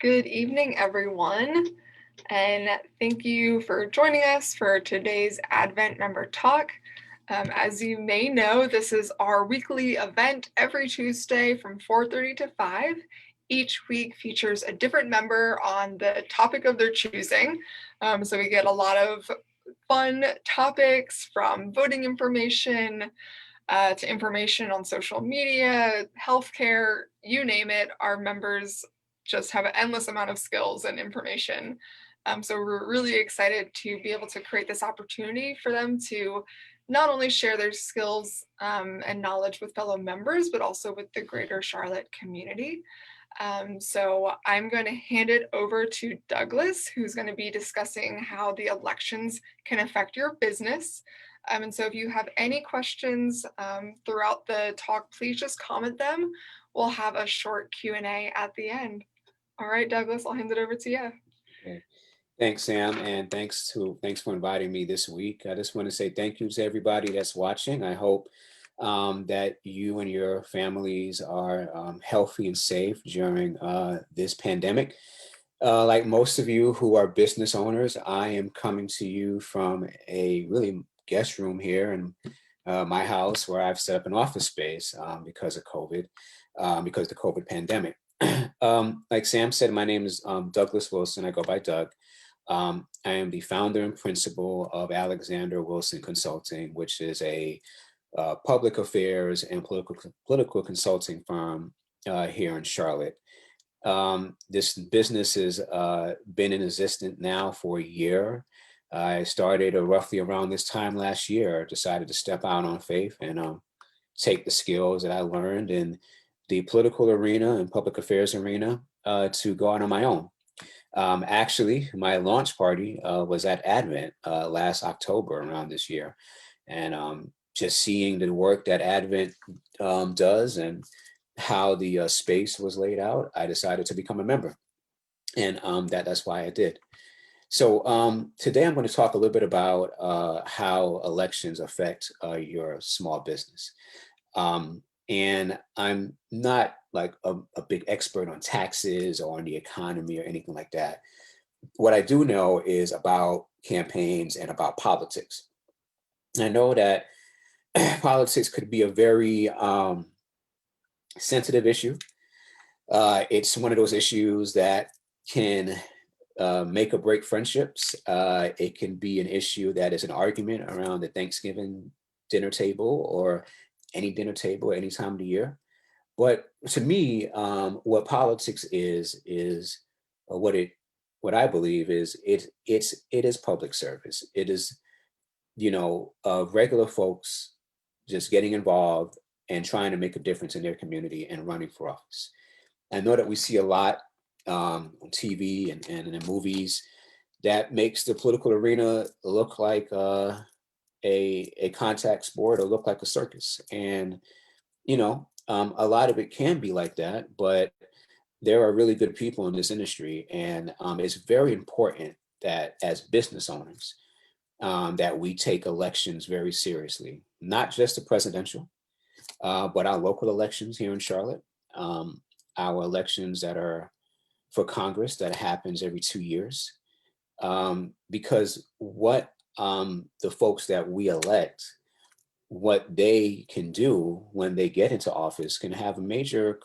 Good evening, everyone, and thank you for joining us for today's Advent Member Talk. As you may know, this is our weekly event every Tuesday from 4:30 to 5. Each week features a different member on the topic of their choosing. So we get a lot of fun topics from voting information to information on social media, healthcare, you name it. Our members just have an endless amount of skills and information. So we're really excited to be able to create this opportunity for them to not only share their skills and knowledge with fellow members, but also with the greater Charlotte community. So I'm going to hand it over to Douglas, who's going to be discussing how the elections can affect your business. And so if you have any questions throughout the talk, please just comment them. We'll have a short Q&A at the end. All right, Douglas, I'll hand it over to you. Okay. Thanks, Sam, and thanks for inviting me this week. I just want to say thank you to everybody that's watching. I hope that you and your families are healthy and safe during this pandemic. Like most of you who are business owners, I am coming to you from a really guest room here in my house where I've set up an office space because of COVID, because of the COVID pandemic. Like Sam said, my name is Douglas Wilson. I go by Doug. I am the founder and principal of Alexander Wilson Consulting, which is a public affairs and political consulting firm here in Charlotte. This business has been in existence now for a year. I started roughly around this time last year, decided to step out on faith and take the skills that I learned in the political arena and public affairs arena to go out on my own. Actually, my launch party was at Advent last October around this year. And just seeing the work that Advent does and how the space was laid out, I decided to become a member. And that's why I did. So today I'm going to talk a little bit about how elections affect your small business. And I'm not like a big expert on taxes or on the economy or anything like that. What I do know is about campaigns and about politics. I know that politics could be a very sensitive issue. It's one of those issues that can make or break friendships. It can be an issue that is an argument around the Thanksgiving dinner table or any dinner table any time of the year. But to me, what politics is what I believe is it is public service. It is regular folks just getting involved and trying to make a difference in their community and running for office. I know that we see a lot on TV and in movies that makes the political arena look like a contact sport or look like a circus. And, a lot of it can be like that, but there are really good people in this industry. And it's very important that as business owners, that we take elections very seriously, not just the presidential, but our local elections here in Charlotte, our elections that are for Congress that happens every 2 years, because what the folks that we elect, what they can do when they get into office can have major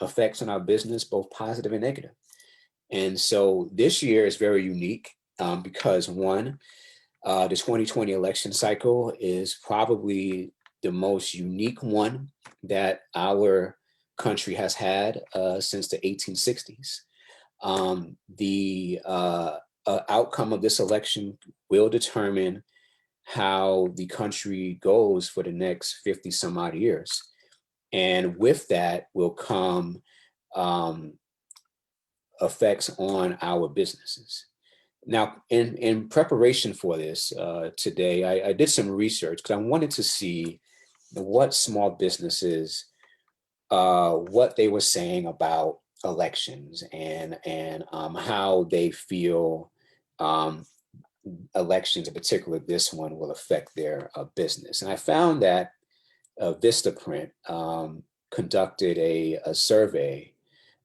effects on our business, both positive and negative. And so this year is very unique because one, the 2020 election cycle is probably the most unique one that our country has had since the 1860s. The outcome of this election will determine how the country goes for the next 50 some odd years. And with that will come effects on our businesses. Now, in preparation for this today, I did some research because I wanted to see what small businesses, what they were saying about elections and how they feel elections, in particular this one, will affect their business. And I found that Vistaprint conducted a survey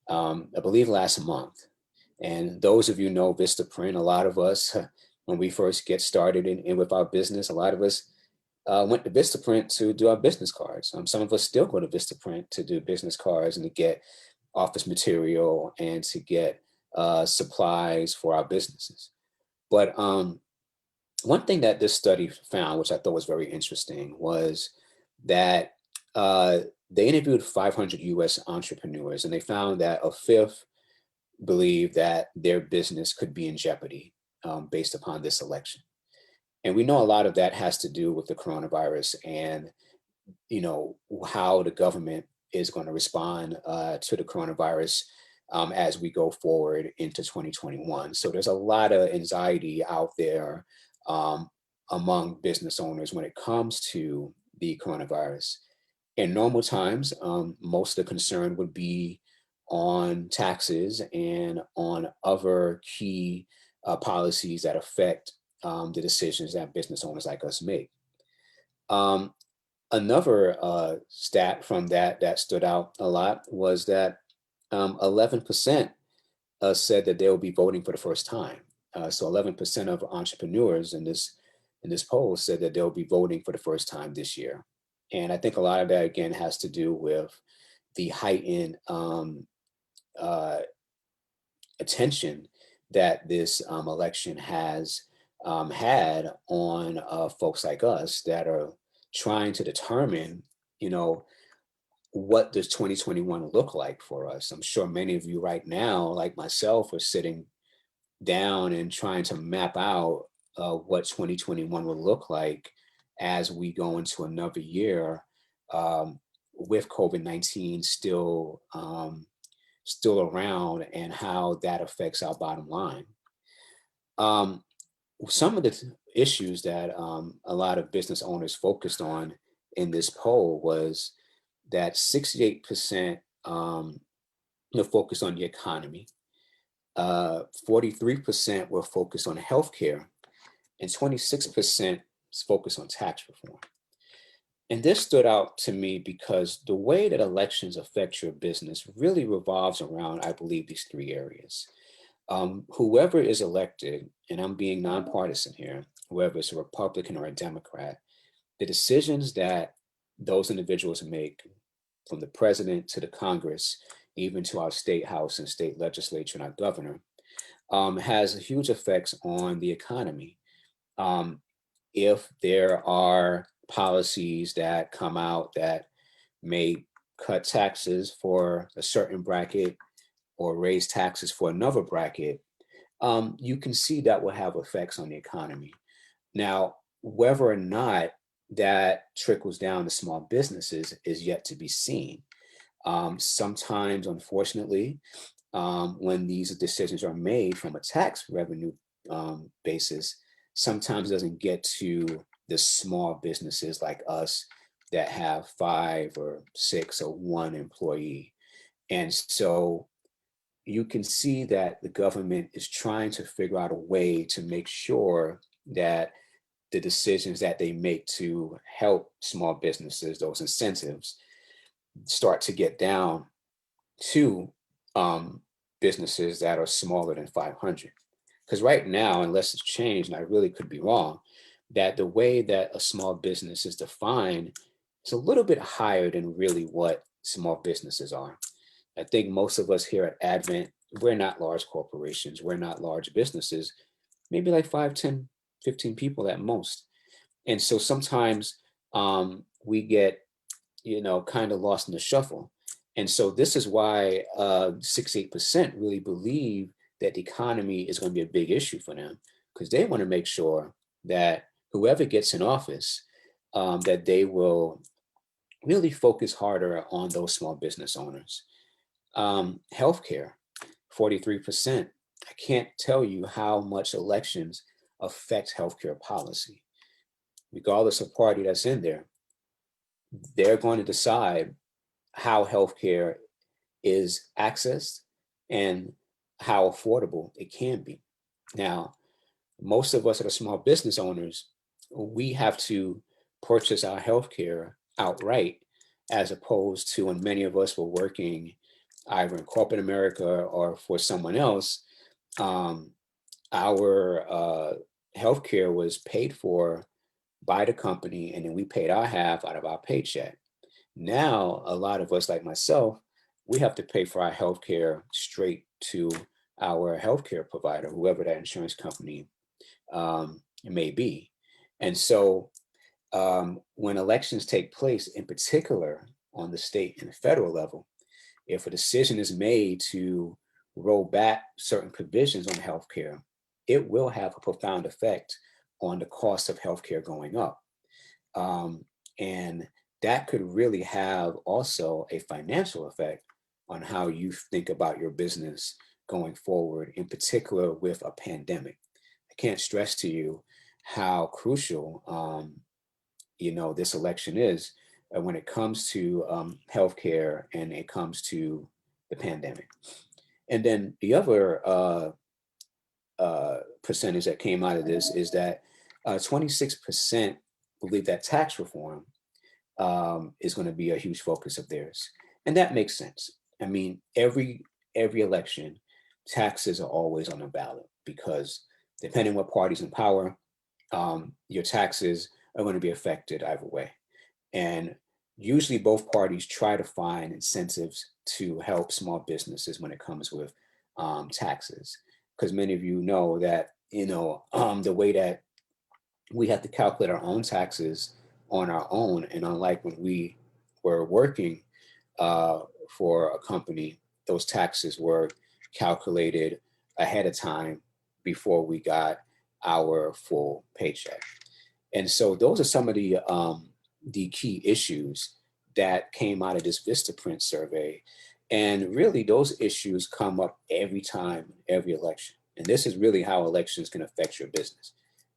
I believe last month. And those of you know Vistaprint, a lot of us, when we first get started in with our business, a lot of us went to Vistaprint to do our business cards. Some of us still go to Vistaprint to do business cards and to get office material and to get supplies for our businesses. But one thing that this study found, which I thought was very interesting, was that uh, they interviewed 500 US entrepreneurs and they found that a fifth believed that their business could be in jeopardy based upon this election. And we know a lot of that has to do with the coronavirus and how the government is going to respond to the coronavirus as we go forward into 2021. So there's a lot of anxiety out there um, among business owners when it comes to the coronavirus. In normal times, most of the concern would be on taxes and on other key policies that affect the decisions that business owners like us make. Um, Another stat from that stood out a lot was that 11% said that they will be voting for the first time. So 11% of entrepreneurs in this poll said that they'll be voting for the first time this year. And I think a lot of that again has to do with the heightened uh, attention that this election has had on folks like us that are trying to determine, you know, what does 2021 look like for us? I'm sure many of you right now, like myself, are sitting down and trying to map out what 2021 will look like as we go into another year um, with COVID-19 still around and how that affects our bottom line. Um, some of the issues that a lot of business owners focused on in this poll was that 68% focused on the economy, 43% were focused on healthcare, and 26% is focused on tax reform. And this stood out to me because the way that elections affect your business really revolves around, I believe, these three areas. Whoever is elected, and I'm being nonpartisan here, whether it's a Republican or a Democrat, the decisions that those individuals make, from the president to the Congress, even to our state house and state legislature and our governor, has huge effects on the economy. Um, if there are policies that come out that may cut taxes for a certain bracket or raise taxes for another bracket, you can see that will have effects on the economy. Now, whether or not that trickles down to small businesses is yet to be seen. Sometimes, unfortunately, when these decisions are made from a tax revenue basis, sometimes it doesn't get to the small businesses like us that have 5 or 6 or one employee. And so you can see that the government is trying to figure out a way to make sure that the decisions that they make to help small businesses, those incentives, start to get down to um, businesses that are smaller than 500. Because right now, unless it's changed, and I really could be wrong, that the way that a small business is defined is a little bit higher than really what small businesses are. I think most of us here at Advent, we're not large corporations, we're not large businesses, maybe like 5, 10, 15 people at most. And so sometimes we get, kind of lost in the shuffle. And so this is why 68% really believe that the economy is going to be a big issue for them, because they want to make sure that whoever gets in office, that they will really focus harder on those small business owners. Healthcare, 43%. I can't tell you how much elections affect healthcare policy. Regardless of party that's in there, they're going to decide how healthcare is accessed and how affordable it can be. Now, most of us that are small business owners, we have to purchase our healthcare outright, as opposed to when many of us were working either in corporate America or for someone else, um, our healthcare was paid for by the company, and then we paid our half out of our paycheck. Now, a lot of us, like myself, we have to pay for our healthcare straight to our healthcare provider, whoever that insurance company may be. And so, when elections take place, in particular on the state and federal level, if a decision is made to roll back certain provisions on healthcare, it will have a profound effect on the cost of healthcare going up. Um, and that could really have also a financial effect on how you think about your business going forward, in particular with a pandemic. I can't stress to you how crucial this election is when it comes to healthcare and it comes to the pandemic. And then the other percentage that came out of this is that 26% believe that tax reform is going to be a huge focus of theirs, and that makes sense. I mean, every election, taxes are always on the ballot because depending what party's in power, your taxes are going to be affected either way. And usually both parties try to find incentives to help small businesses when it comes with taxes. Because many of you know that, the way that we have to calculate our own taxes on our own. And unlike when we were working uh, for a company, those taxes were calculated ahead of time before we got our full paycheck. And so those are some of the key issues that came out of this Vistaprint survey. And really, those issues come up every time, every election. And this is really how elections can affect your business.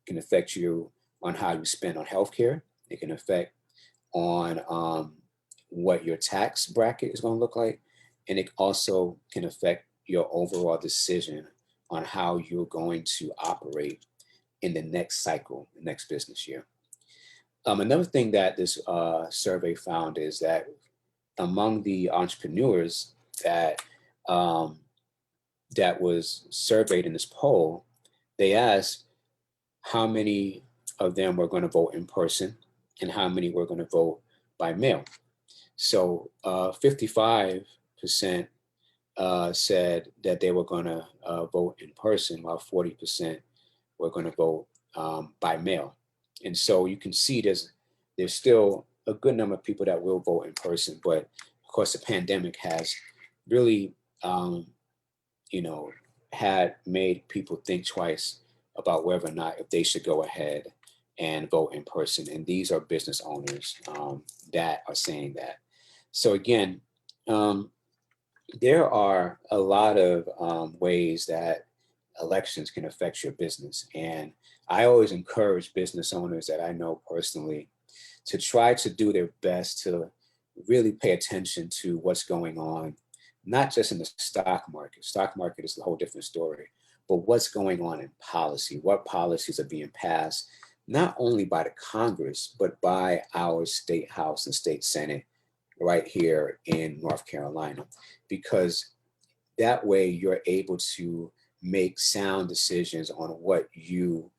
It can affect you on how you spend on healthcare. It can affect on what your tax bracket is going to look like. And it also can affect your overall decision on how you're going to operate in the next cycle, the next business year. Another thing that this survey found is that among the entrepreneurs that um, that was surveyed in this poll, they asked how many of them were going to vote in person and how many were going to vote by mail. So 55% said that they were going to vote in person, while 40% were going to vote by mail. And so you can see there's still a good number of people that will vote in person, but of course the pandemic has really, um, you know, had made people think twice about whether or not if they should go ahead and vote in person. And these are business owners that are saying that. So again, um, there are a lot of ways that elections can affect your business. And I always encourage business owners that I know personally to try to do their best to really pay attention to what's going on, not just in the stock market. Stock market is a whole different story, but what's going on in policy, what policies are being passed, not only by the Congress, but by our state house and state senate right here in North Carolina, because that way you're able to make sound decisions on what you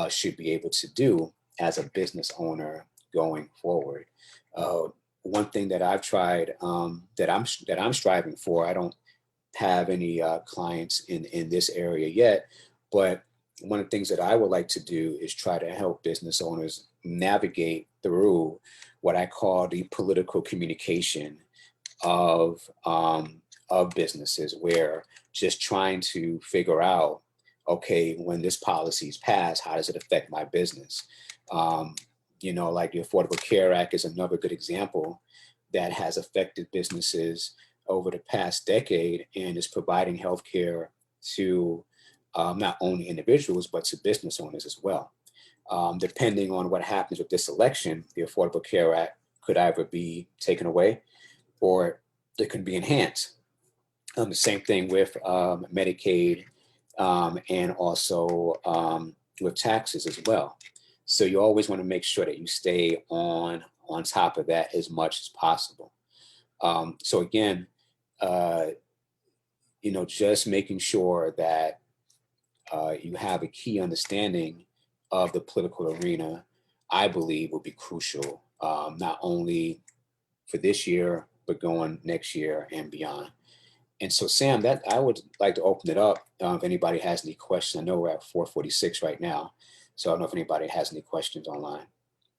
should be able to do as a business owner going forward. Uh, One thing that I've tried that I'm striving for. I don't have any clients in this area yet, but one of the things that I would like to do is try to help business owners navigate through what I call the political communication of businesses, where just trying to figure out, okay, when this policy is passed, how does it affect my business? Um, like the Affordable Care Act is another good example that has affected businesses over the past decade and is providing health care to not only individuals, but to business owners as well. Depending on what happens with this election, the Affordable Care Act could either be taken away or it can be enhanced. The same thing with Medicaid and also with taxes as well. So you always want to make sure that you stay on top of that as much as possible. So again, uh, just making sure that you have a key understanding of the political arena, I believe will be crucial, not only for this year, but going next year and beyond. And so, Sam, that I would like to open it up. If anybody has any questions, I know we're at 4:46 right now, so I don't know if anybody has any questions online.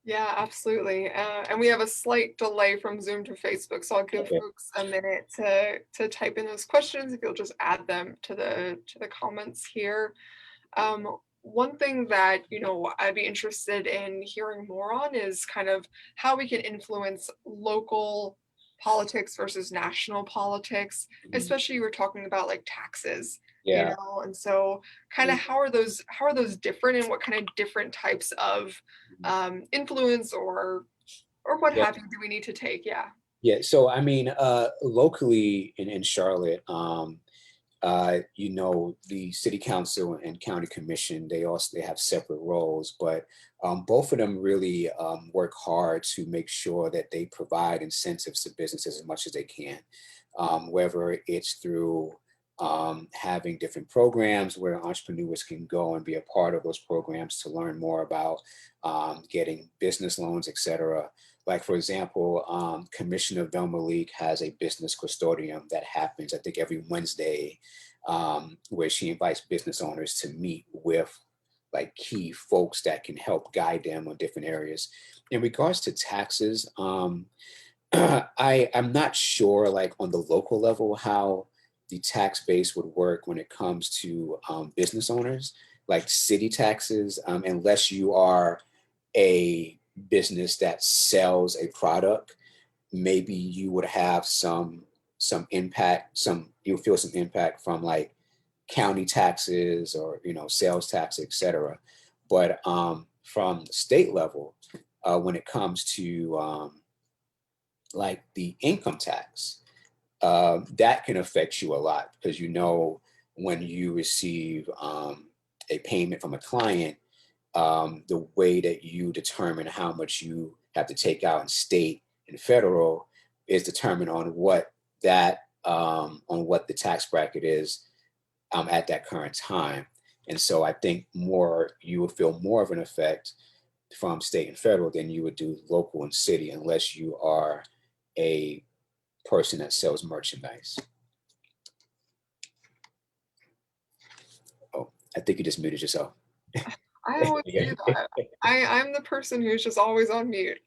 Yeah, absolutely. And we have a slight delay from Zoom to Facebook, so I'll give Okay. folks a minute to type in those questions if you'll just add them to the comments here. One thing that, I'd be interested in hearing more on is kind of how we can influence local politics versus national politics, Mhm. especially we're talking about like taxes, Yeah. and so kind Yeah. of how are those different and what kind of different types of Mhm. influence or what Yeah. have you do we need to take? Yeah. Yeah. So, I mean, locally in Charlotte, the city council and county commission, they have separate roles, but both of them really work hard to make sure that they provide incentives to businesses as much as they can, whether it's through having different programs where entrepreneurs can go and be a part of those programs to learn more about getting business loans, et cetera. Like, for example, Commissioner Velma Leak has a business custodian that happens, I think, every Wednesday, where she invites business owners to meet with like key folks that can help guide them on different areas. In regards to taxes, I'm not sure like on the local level how the tax base would work when it comes to business owners, like city taxes, unless you are a business that sells a product, maybe you would have some impact, some you'll feel some impact from like county taxes or sales tax, et cetera. But from the state level, when it comes to like the income tax, that can affect you a lot because when you receive a payment from a client, the way that you determine how much you have to take out in state and federal is determined on what the tax bracket is at that current time. And so I think more you will feel more of an effect from state and federal than you would do local and city unless you are a person that sells merchandise. Oh, I think you just muted yourself. I always do that. I'm the person who's just always on mute.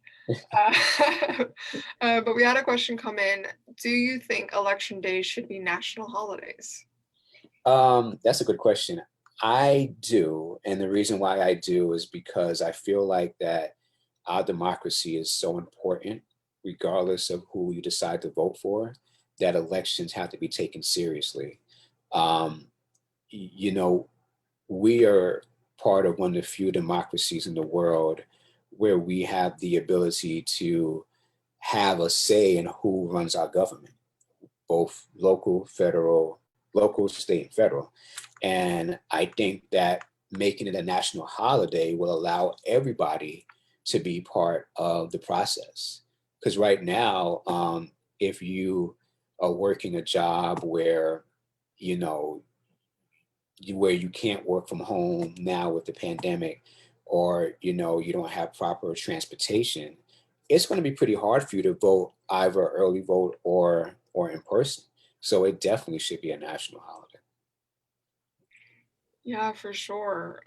Uh, but we had a question come in. Do you think election days should be national holidays? That's a good question. I do, and the reason why I do is because I feel like that our democracy is so important, regardless of who you decide to vote for, that elections have to be taken seriously. Um, you know, we are part of one of the few democracies in the world where we have the ability to have a say in who runs our government, both local, state, and federal. And I think that making it a national holiday will allow everybody to be part of the process. Because right now, if you are working a job you know, where you can't work from home now with the pandemic, or you don't have proper transportation, it's going to be pretty hard for you to vote either early vote or in person. So it definitely should be a national holiday. Yeah, for sure.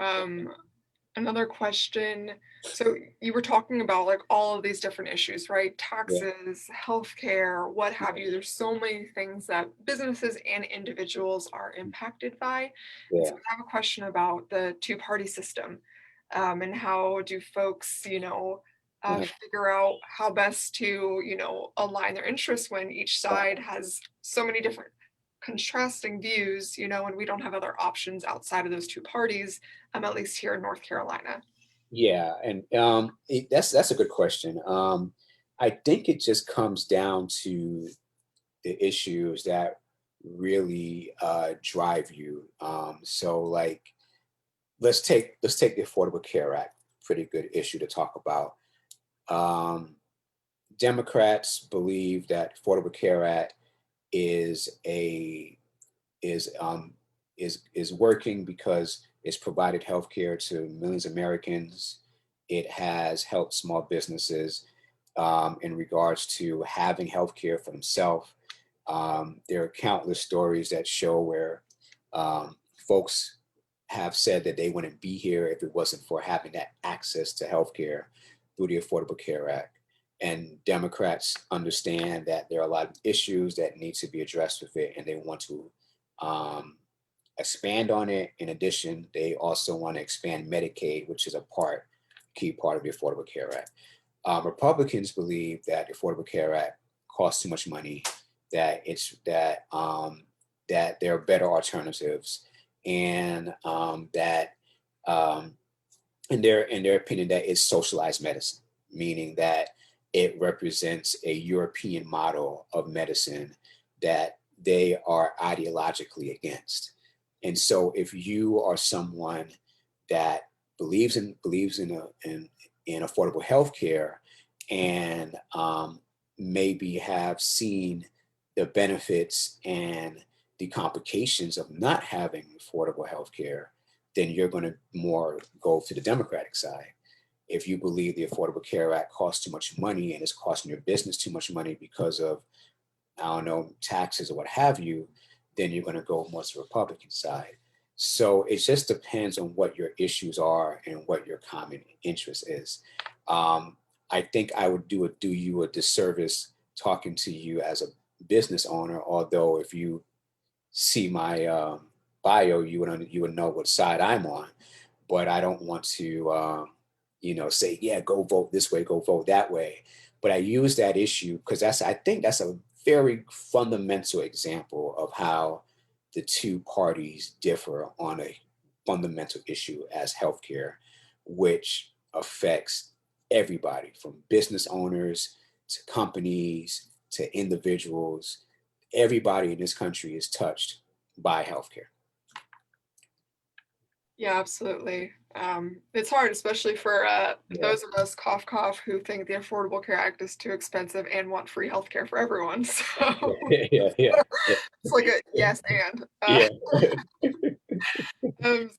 Another question. So you were talking about like all of these different issues, right? Yeah, Taxes, healthcare, what have you. There's so many things that businesses and individuals are impacted by. And so yeah. we have a question about the two-party system, and how do folks, Uh-huh. figure out how best to, align their interests when each side has so many different contrasting views, and we don't have other options outside of those two parties, at least here in North Carolina. Yeah, and that's a good question. I think it just comes down to the issues that really drive you. So, like, let's take the Affordable Care Act. Pretty good issue to talk about. Um, Democrats believe that Affordable Care Act is a is working because it's provided healthcare to millions of Americans. It has helped small businesses in regards to having healthcare for themselves. There are countless stories that show where folks have said that they wouldn't be here if it wasn't for having that access to healthcare through the Affordable Care Act. And Democrats understand that there are a lot of issues that need to be addressed with it, and they want to um, expand on it. In addition, they also want to expand Medicaid, which is a key part of the Affordable Care Act. Republicans believe that the Affordable Care Act costs too much money, that that there are better alternatives, and that um, in their opinion that it's socialized medicine, meaning that it represents a European model of medicine that they are ideologically against. And so, if you are someone that believes in affordable health care and maybe have seen the benefits and the complications of not having affordable health care, then you're going to more go to the Democratic side. If you believe the Affordable Care Act costs too much money and it's costing your business too much money because of, I don't know, taxes or what have you, then you're going to go more to the Republican side. So it just depends on what your issues are and what your common interest is. Um, I think I would do you a disservice talking to you as a business owner, although if you see my bio, you would know what side I'm on. But I don't want to, say, yeah, go vote this way, go vote that way. But I use that issue because I think that's a very fundamental example of how the two parties differ on a fundamental issue as healthcare, which affects everybody from business owners to companies to individuals. Everybody in this country is touched by healthcare. Yeah, absolutely. It's hard, especially for Yeah, those of us who think the Affordable Care Act is too expensive and want free healthcare for everyone. So yeah, yeah, yeah, it's like a yes and. yeah.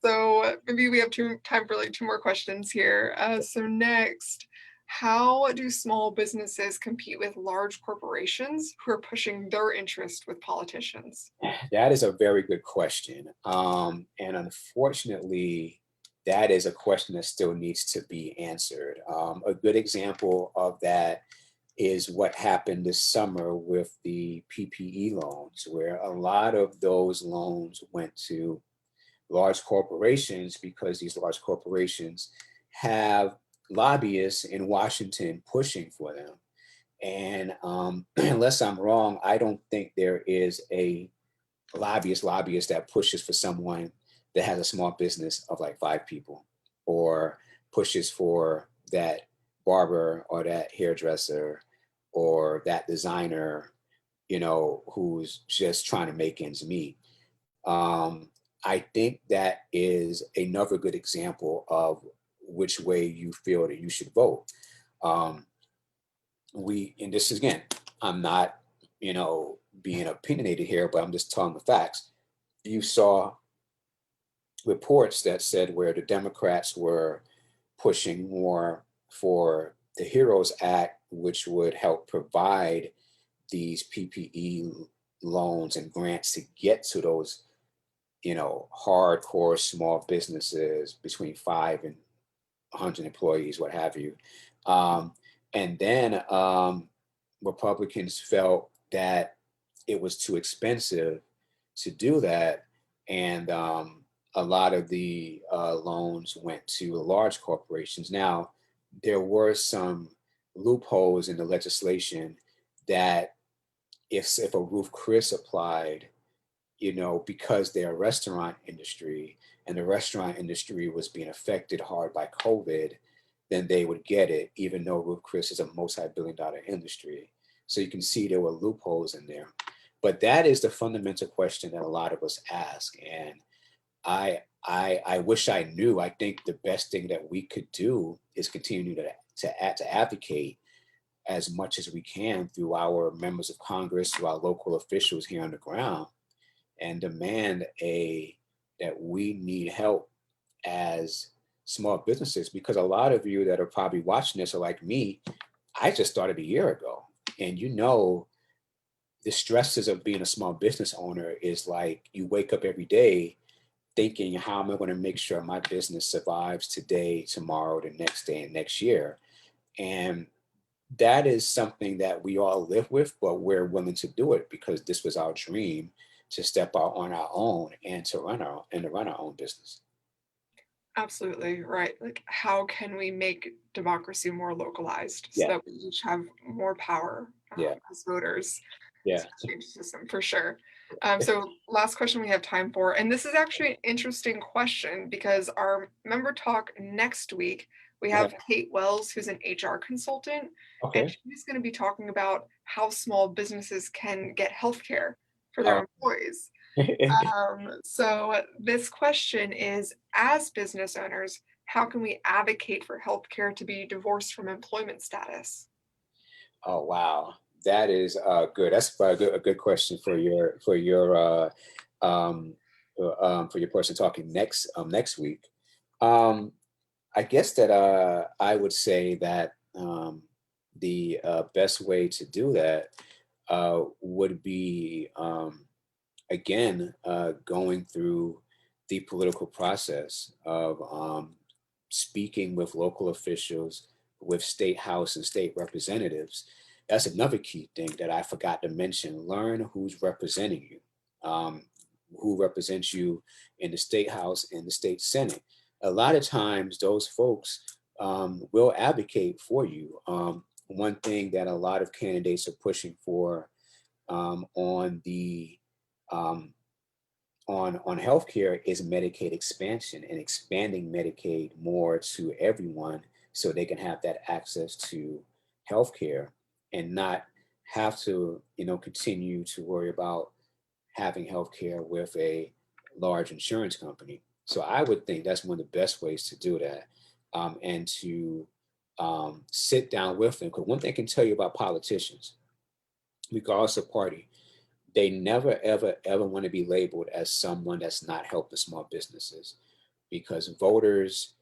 So maybe we have time for like two more questions here. So next, how do small businesses compete with large corporations who are pushing their interest with politicians? That is a very good question. And unfortunately, that is a question that still needs to be answered. A good example of that is what happened this summer with the PPE loans, where a lot of those loans went to large corporations because these large corporations have lobbyists in Washington pushing for them. And unless I'm wrong, I don't think there is a lobbyist that pushes for someone that has a small business of like 5 people, or pushes for that barber or that hairdresser or that designer, who's just trying to make ends meet. um, I think that is another good example of which way you feel that you should vote. um, and this is again, I'm not, being opinionated here, but I'm just telling the facts. You saw reports that said where the Democrats were pushing more for the HEROES Act, which would help provide these PPE loans and grants to get to those, hardcore small businesses between 5 and 100 employees, what have you. Um, and then Republicans felt that it was too expensive to do that. And a lot of the loans went to large corporations. Now, there were some loopholes in the legislation that if a Ruth Chris applied, because they're a restaurant industry and the restaurant industry was being affected hard by COVID, then they would get it, even though Ruth Chris is a multi-billion-dollar industry. So you can see there were loopholes in there. But that is the fundamental question that a lot of us ask. And I wish I knew. I think the best thing that we could do is continue to advocate as much as we can through our members of Congress, through our local officials here on the ground, and demand that we need help as small businesses, because a lot of you that are probably watching this are like me. I just started a year ago, and the stresses of being a small business owner is like you wake up every day thinking, how am I going to make sure my business survives today, tomorrow, the next day, and next year? And that is something that we all live with, but we're willing to do it because this was our dream, to step out on our own and to run our own business. Absolutely right. Like, how can we make democracy more localized so Yeah, that we each have more power yeah, as voters yeah. to change the system for sure. So, last question we have time for, and this is actually an interesting question because our member talk next week, we Uh-huh. have Kate Wells, who's an HR consultant, and Okay. she's going to be talking about how small businesses can get healthcare for their Oh. employees. So this question is, as business owners, how can we advocate for healthcare to be divorced from employment status? Oh, wow. That is good. That's probably a good question um, for your person talking next week. Um, I guess that I would say that the best way to do that would be, again, going through the political process of speaking with local officials, with state house and state representatives. That's another key thing that I forgot to mention. Learn who's representing you, who represents you in the state house and the state senate. A lot of times, those folks will advocate for you. One thing that a lot of candidates are pushing for on the um, on healthcare is Medicaid expansion and expanding Medicaid more to everyone so they can have that access to healthcare and not have to, continue to worry about having healthcare with a large insurance company. So I would think that's one of the best ways to do that, and to sit down with them. Because one thing I can tell you about politicians, regardless of party, they never, ever, ever want to be labeled as someone that's not helping small businesses, because voters,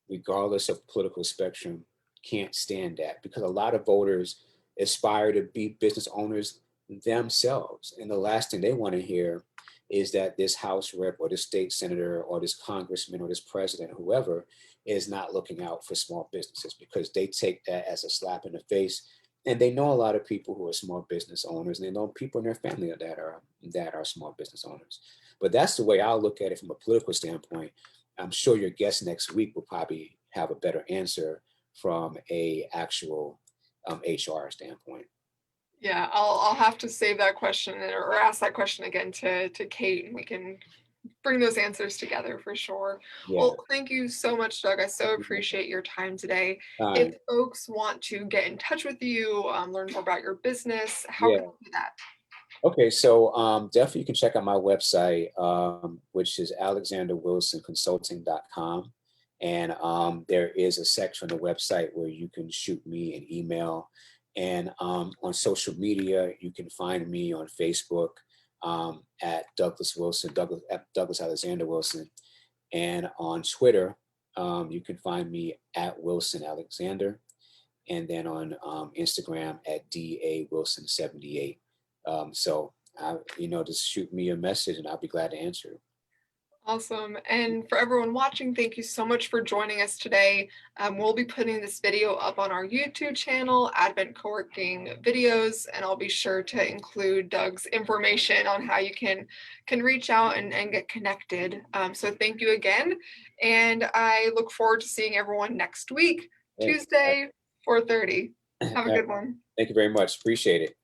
regardless of political spectrum, can't stand that, because a lot of voters aspire to be business owners themselves. And the last thing they want to hear is that this House rep or this state senator or this congressman or this president, whoever, is not looking out for small businesses, because they take that as a slap in the face. And they know a lot of people who are small business owners, and they know people in their family that are small business owners. But that's the way I'll look at it from a political standpoint. I'm sure your guest next week will probably have a better answer from a actual HR standpoint. Yeah, I'll have to save that question or ask that question again to Kate, and we can bring those answers together for sure. Yeah. Well, thank you so much, Doug. I so appreciate your time today. If Um, folks want to get in touch with you, learn more about your business, how can yeah. they do that? Okay. So definitely you can check out my website, which is alexanderwilsonconsulting.com. And there is a section on the website where you can shoot me an email. And on social media, you can find me on Facebook at Douglas Wilson, at Douglas Alexander Wilson. And on Twitter, you can find me at Wilson Alexander. And then on Instagram at DA Wilson 78. So, just shoot me a message and I'll be glad to answer. Awesome. And for everyone watching, thank you so much for joining us today. We'll be putting this video up on our YouTube channel, Advent Coworking Videos, and I'll be sure to include Doug's information on how you can reach out and get connected. So thank you again. And I look forward to seeing everyone next week, Hey, Tuesday, 4:30. Have a uh, good one. thank you very much. Appreciate it.